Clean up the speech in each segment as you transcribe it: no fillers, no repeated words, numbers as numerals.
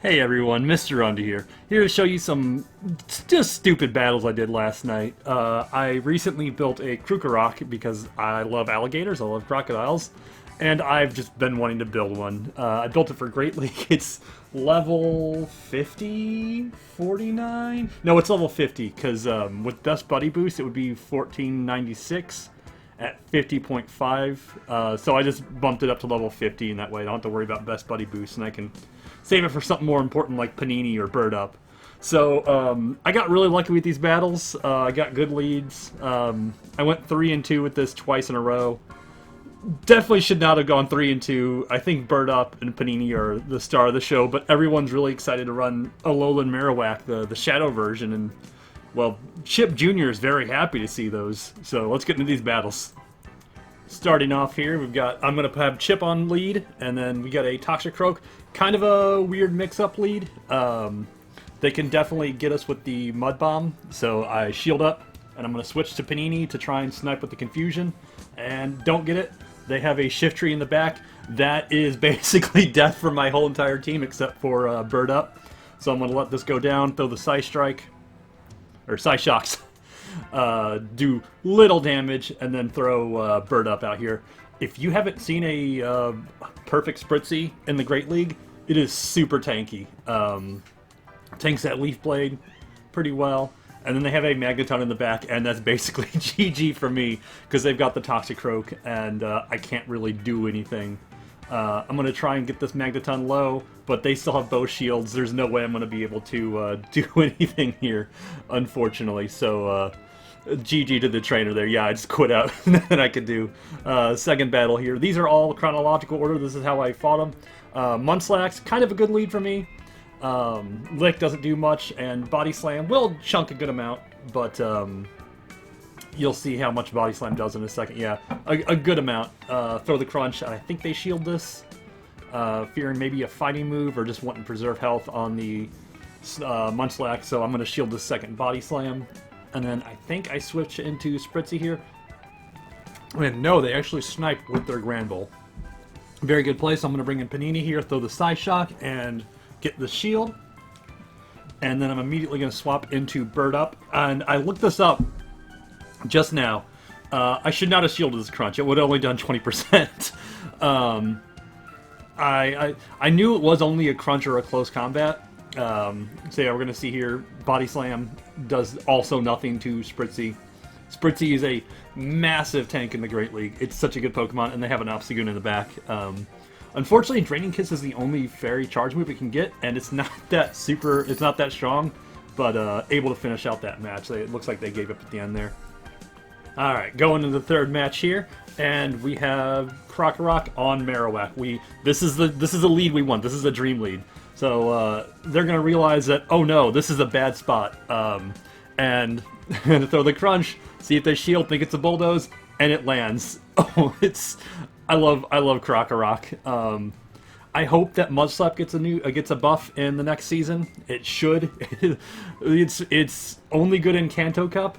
Hey everyone, Mr. Undy here to show you some just stupid battles I did last night. I recently built a Krokorok because I love alligators, I love crocodiles, and I've just been wanting to build one. I built it for Great League. It's level 50? 49? No, it's level 50, because with Best Buddy Boost it would be 1496 at 50.5, so I just bumped it up to level 50, and that way I don't have to worry about Best Buddy Boost, and I can save it for something more important like Panini or Bird Up. So I got really lucky with these battles. I got good leads. I went 3-2 with this twice in a row. Definitely should not have gone 3-2. I think Bird Up and Panini are the star of the show, but everyone's really excited to run Alolan Marowak, the Shadow version, and well, Chip Jr. is very happy to see those. So let's get into these battles. Starting off here, I'm going to have Chip on lead, and then we got a Toxicroak. Kind of a weird mix-up lead. They can definitely get us with the Mud Bomb, so I shield up, and I'm going to switch to Panini to try and snipe with the Confusion, and don't get it. They have a Shiftry in the back. That is basically death for my whole entire team except for Bird Up. So I'm going to let this go down, throw the Psy Strike, or Psy Shocks, do little damage, and then throw Bird Up out here. If you haven't seen a perfect Spritzee in the Great League, it is super tanky. Tanks that Leaf Blade pretty well. And then they have a Magneton in the back, and that's basically GG for me, because they've got the Toxicroak, and I can't really do anything. I'm going to try and get this Magneton low, but they still have both shields. There's no way I'm going to be able to do anything here, unfortunately. So, GG to the trainer there. Yeah, I just quit out. Nothing I could do. Second battle here. These are all chronological order. This is how I fought them. Munchlax, kind of a good lead for me. Lick doesn't do much, and Body Slam will chunk a good amount, but you'll see how much Body Slam does in a second. Yeah, a good amount. Throw the Crunch. I think they shield this, fearing maybe a fighting move or just wanting to preserve health on the Munchlax, so I'm going to shield the second Body Slam. And then I think I switch into Spritzee here. And no, they actually sniped with their Granbull. Very good place. I'm going to bring in Panini here, throw the Psyshock, and get the shield. And then I'm immediately going to swap into Bird Up. And I looked this up just now. I should not have shielded this Crunch. It would have only done 20%. I knew it was only a Crunch or a close combat. So yeah, we're going to see here, Body Slam does also nothing to Spritzee. Spritzee is a massive tank in the Great League. It's such a good Pokemon, and they have an Obstagoon in the back. Unfortunately, Draining Kiss is the only fairy charge move it can get, and it's not that strong, but able to finish out that match. It looks like they gave up at the end there. Alright, going into the third match here, and we have Krokorok on Marowak. This is the lead we want. This is a dream lead. So they're going to realize that, oh no, this is a bad spot. And throw the Crunch, see if they shield, think it's a Bulldoze, and it lands. Oh, I love Krokorok. I hope that Mudslap gets a buff in the next season. It should. It's only good in Kanto Cup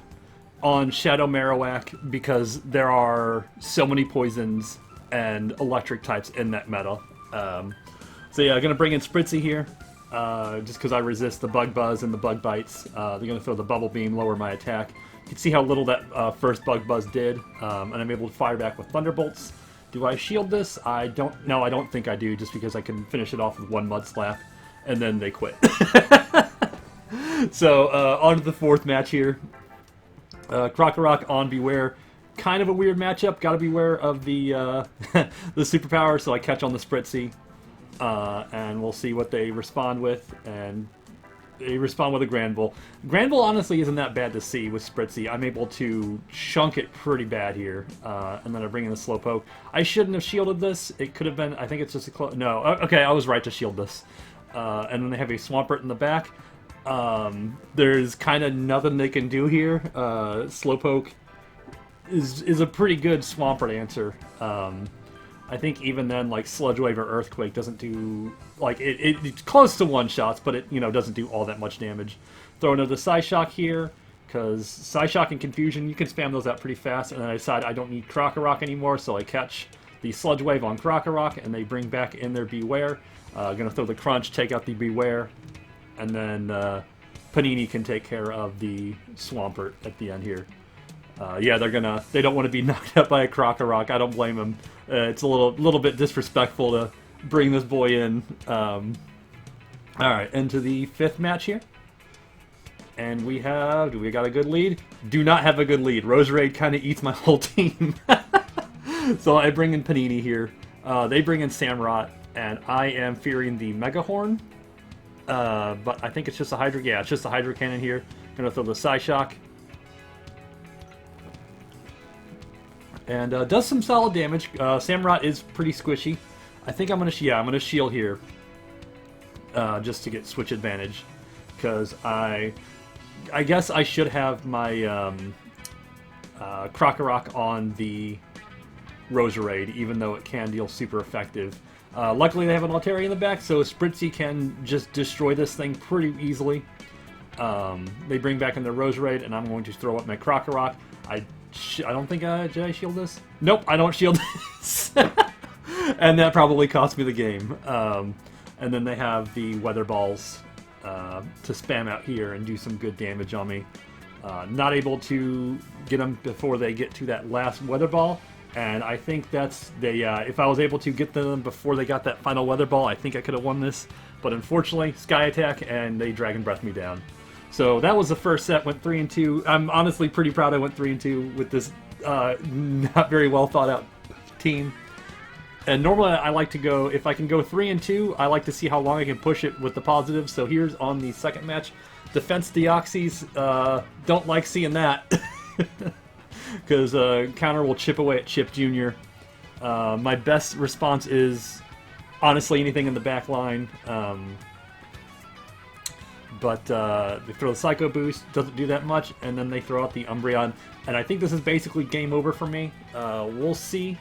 on Shadow Marowak because there are so many poisons and electric types in that meta. So yeah, I'm going to bring in Spritzee here, just because I resist the Bug Buzz and the Bug Bites. They're going to throw the Bubble Beam, lower my attack. You can see how little that first Bug Buzz did, and I'm able to fire back with Thunderbolts. Do I shield this? I don't think I do, just because I can finish it off with one Mud Slap, and then they quit. So, on to the fourth match here. Krokorok on Beware. Kind of a weird matchup. Gotta beware of the the superpower, so I catch on the Spritzee. And we'll see what they respond with, and they respond with a Granbull. Granbull honestly isn't that bad to see with Spritzee. I'm able to chunk it pretty bad here, and then I bring in the Slowpoke. I shouldn't have shielded this. It could have been, I think it's just a no, okay, I was right to shield this. And then they have a Swampert in the back. There's kind of nothing they can do here. Slowpoke is a pretty good Swampert answer. I think even then, like, Sludge Wave or Earthquake doesn't do, like, it's close to one-shots, but it, doesn't do all that much damage. Throw another Psyshock here, because Psyshock and Confusion, you can spam those out pretty fast, and then I decide I don't need Krokorok anymore, so I catch the Sludge Wave on Krokorok, and they bring back in their Beware. Gonna throw the Crunch, take out the Beware, and then Panini can take care of the Swampert at the end here. Yeah, they don't want to be knocked out by a Krokorok. I don't blame them. It's a little bit disrespectful to bring this boy in. All right, into the 5th match here. And we got a good lead? Do not have a good lead. Roserade kind of eats my whole team. So I bring in Panini here. They bring in Samurott, and I am fearing the Megahorn. But I think it's just a Hydro. Yeah, it's just a Hydro Cannon here. Gonna throw the Psyshock. And does some solid damage. Samurott is pretty squishy. I think I'm gonna shield here, just to get switch advantage, because I guess I should have my Krokorok on the Roserade, even though it can deal super effective. Luckily, they have an Altaria in the back, so Spritzee can just destroy this thing pretty easily. They bring back in their Roserade, and I'm going to throw up my Krokorok. I don't think did I shield this? Nope, I don't shield this. And that probably cost me the game. And then they have the Weather Balls to spam out here and do some good damage on me. Not able to get them before they get to that last Weather Ball. And I think that's if I was able to get them before they got that final Weather Ball, I think I could have won this. But unfortunately, Sky Attack, and they Dragon Breath me down. So that was the first set, went 3-2. I'm honestly pretty proud I went 3-2 with this not very well thought out team. And normally I like to go, if I can go 3-2, I like to see how long I can push it with the positives. So here's on the second match. Defense Deoxys, don't like seeing that. Because counter will chip away at Chip Jr. My best response is honestly anything in the back line. But they throw the Psycho Boost, doesn't do that much, and then they throw out the Umbreon. And I think this is basically game over for me. We'll see.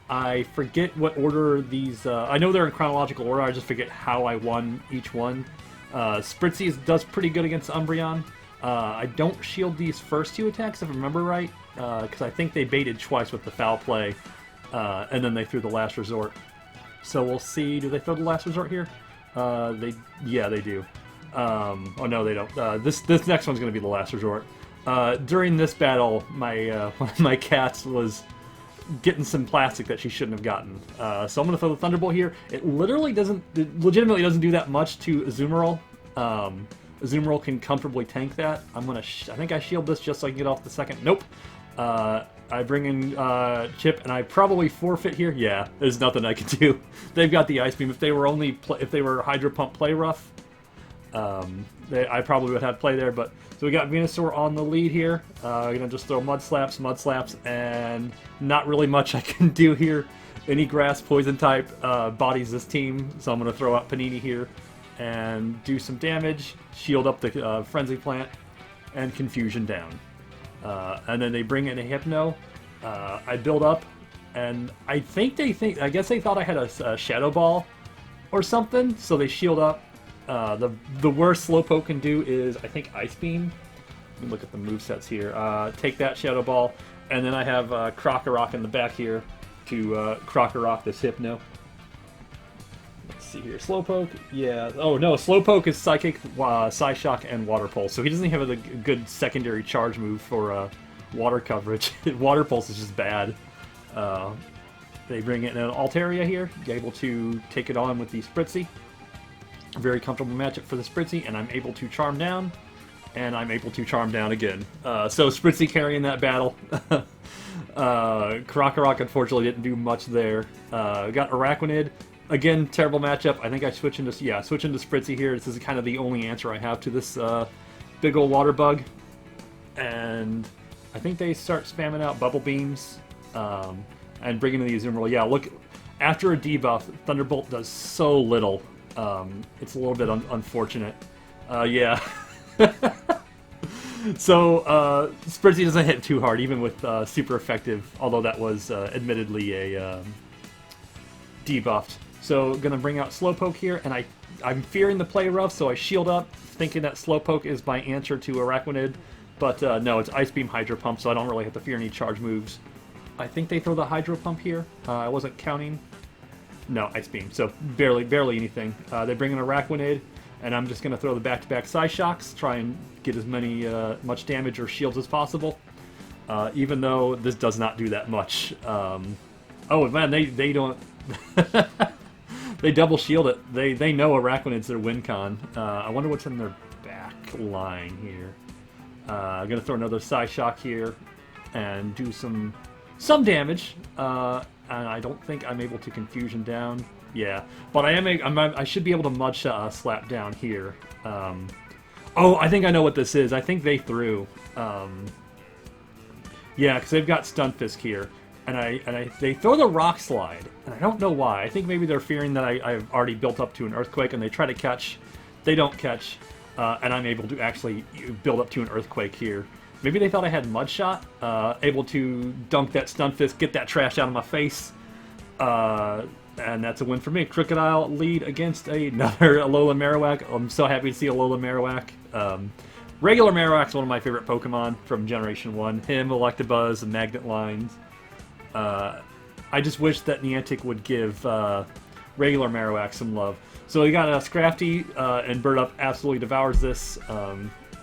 I forget what order these... I know they're in chronological order, I just forget how I won each one. Spritzee does pretty good against Umbreon. I don't shield these first 2 attacks, if I remember right, because I think they baited twice with the Foul Play, and then they threw the Last Resort. So we'll see. Do they throw the Last Resort here? Yeah, they do. Oh no, they don't. This next one's going to be the Last Resort. During this battle, my one of my cats was getting some plastic that she shouldn't have gotten. So I'm going to throw the Thunderbolt here. It legitimately doesn't do that much to Azumarill. Azumarill can comfortably tank that. I think I shield this just so I can get off the second. Nope. I bring in Chip, and I probably forfeit here. Yeah, there's nothing I can do. They've got the Ice Beam. If they were Hydro Pump Play Rough, I probably would have play there. But so we got Venusaur on the lead here. Gonna just throw Mud Slaps, and not really much I can do here. Any Grass Poison type bodies this team, so I'm gonna throw out Panini here and do some damage, shield up the Frenzy Plant, and Confusion down. And then they bring in a Hypno. I build up, and I guess they thought I had a Shadow Ball or something, so they shield up. The worst Slowpoke can do is, I think, Ice Beam. Let me look at the movesets here. Take that Shadow Ball, and then I have Krokorok in the back here to Krokorok this Hypno. Let's see here. Slowpoke, yeah. Oh no, Slowpoke is Psychic, Psyshock, and Water Pulse, so he doesn't have a good secondary charge move for water coverage. Water Pulse is just bad. They bring in an Altaria here, able to take it on with the Spritzee. Very comfortable matchup for the Spritzee, and I'm able to Charm Down, and I'm able to Charm Down again. So Spritzee carrying that battle. Krokorok unfortunately didn't do much there. Got Araquanid. Again, terrible matchup. I think I switch into Spritzee here. This is kind of the only answer I have to this big old water bug. And I think they start spamming out Bubble Beams and bringing in the Azumarill. Yeah, look, after a debuff, Thunderbolt does so little. It's a little bit unfortunate. Yeah. So, Spritzee doesn't hit too hard, even with super effective, although that was admittedly a debuffed. So, gonna bring out Slowpoke here, and I'm fearing the play rough, so I shield up, thinking that Slowpoke is my answer to Araquanid, but no, it's Ice Beam Hydro Pump, so I don't really have to fear any charge moves. I think they throw the Hydro Pump here. I wasn't counting. No, Ice Beam. So barely anything. They bring in a Araquanid, and I'm just going to throw the back-to-back Psyshocks, try and get as much damage or shields as possible. Even though this does not do that much. Oh man, they don't. They double shield it. They know Araquanid's their win con. I wonder what's in their back line here. I'm gonna throw another Psyshock here and do some damage. And I don't think I'm able to confusion down. Yeah, but I should be able to mud slap down here. Oh, I think I know what this is. I think they threw. Yeah, because they've got Stunfisk here, and they throw the Rock Slide, and I don't know why. I think maybe they're fearing that I've already built up to an Earthquake, and they try to catch. They don't catch, and I'm able to actually build up to an Earthquake here. Maybe they thought I had Mud Shot, able to dunk that Stunfisk, get that trash out of my face, and that's a win for me. Crocodile lead against another Alolan Marowak. I'm so happy to see Alolan Marowak. Regular Marowak's one of my favorite Pokemon from Generation 1. Him, Electabuzz, and Magnet Lines. I just wish that Niantic would give regular Marowak some love. So we got Scrafty, and Birdup absolutely devours this.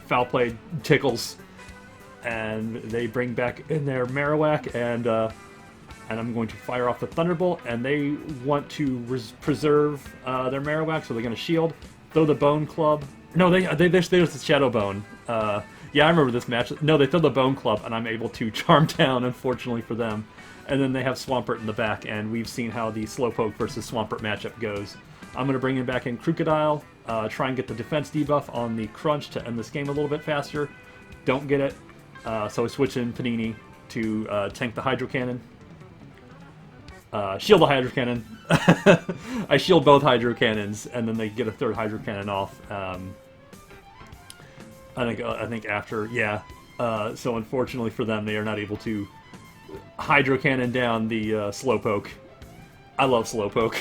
Foul Play tickles. And they bring back in their Marowak, and I'm going to fire off the Thunderbolt, and they want to preserve their Marowak, so they're going to shield, throw the Bone Club. No, there's the Shadow Bone. Yeah, I remember this match. No, they throw the Bone Club, and I'm able to charm down, unfortunately for them. And then they have Swampert in the back, and we've seen how the Slowpoke versus Swampert matchup goes. I'm going to bring in back in Crocodile, try and get the defense debuff on the Crunch to end this game a little bit faster. Don't get it, so I switch in Panini to tank the Hydro Cannon. Shield the Hydro Cannon. I shield both Hydro Cannons, and then they get a third Hydro Cannon off. I think after, yeah. So unfortunately for them, they are not able to Hydro Cannon down the Slowpoke. I love Slowpoke.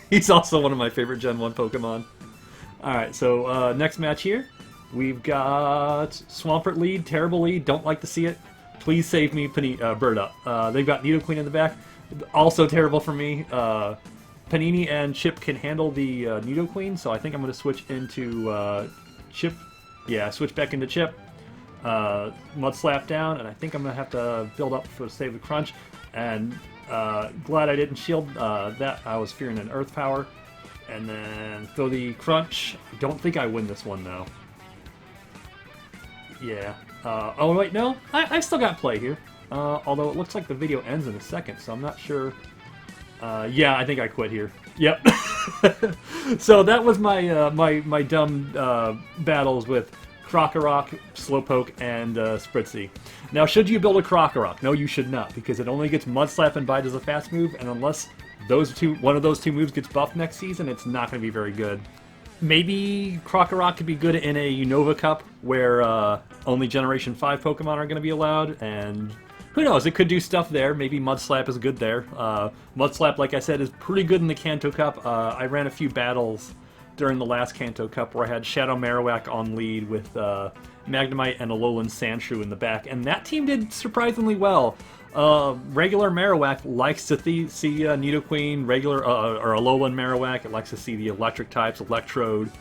He's also one of my favorite Gen 1 Pokemon. Alright, so next match here. We've got Swampert lead, terrible lead, don't like to see it. Please save me, Birdup. They've got Nidoqueen in the back. Also terrible for me. Panini and Chip can handle the Nidoqueen, so I think I'm going to switch into Chip. Yeah, switch back into Chip. Mud Slap down, and I think I'm going to have to build up for Save the Crunch. And glad I didn't shield that. I was fearing an Earth Power. And then throw the Crunch. I don't think I win this one, though. Yeah. Oh, wait, no. I still got play here. Although it looks like the video ends in a second, so I'm not sure. Yeah, I think I quit here. Yep. So that was my my dumb battles with Krokorok, Slowpoke, and Spritzee. Now, should you build a Krokorok? No, you should not, because it only gets Mud Slap and Bite as a fast move, and unless one of those two moves gets buffed next season, it's not going to be very good. Maybe Krokorok could be good in a Unova Cup, where only Generation 5 Pokemon are going to be allowed, and who knows, it could do stuff there. Maybe Mud Slap is good there. Mud Slap, like I said, is pretty good in the Kanto Cup. I ran a few battles during the last Kanto Cup where I had Shadow Marowak on lead with Magnemite and Alolan Sandshrew in the back, and that team did surprisingly well. Regular Marowak likes to see Nidoqueen, regular or Alolan Marowak. It likes to see the electric types, Electrode.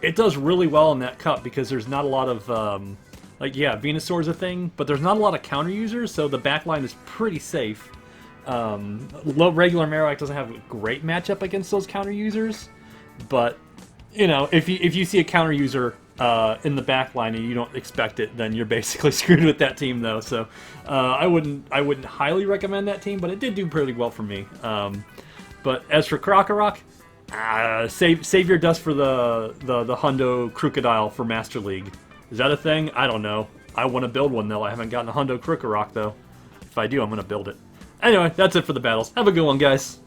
It does really well in that cup because there's not a lot of like, yeah, Venusaur's a thing, but there's not a lot of counter users, so the backline is pretty safe. Regular Marowak doesn't have a great matchup against those counter users, but you know, if you see a counter user in the backline and you don't expect it, then you're basically screwed with that team, though. So I wouldn't highly recommend that team, but it did do pretty well for me. But as for Krokorok, save your dust for the Hundo Crocodile for Master League. Is that a thing? I don't know. I want to build one, though. I haven't gotten a Hundo Krokorok, though. If I do, I'm going to build it. Anyway, that's it for the battles. Have a good one, guys.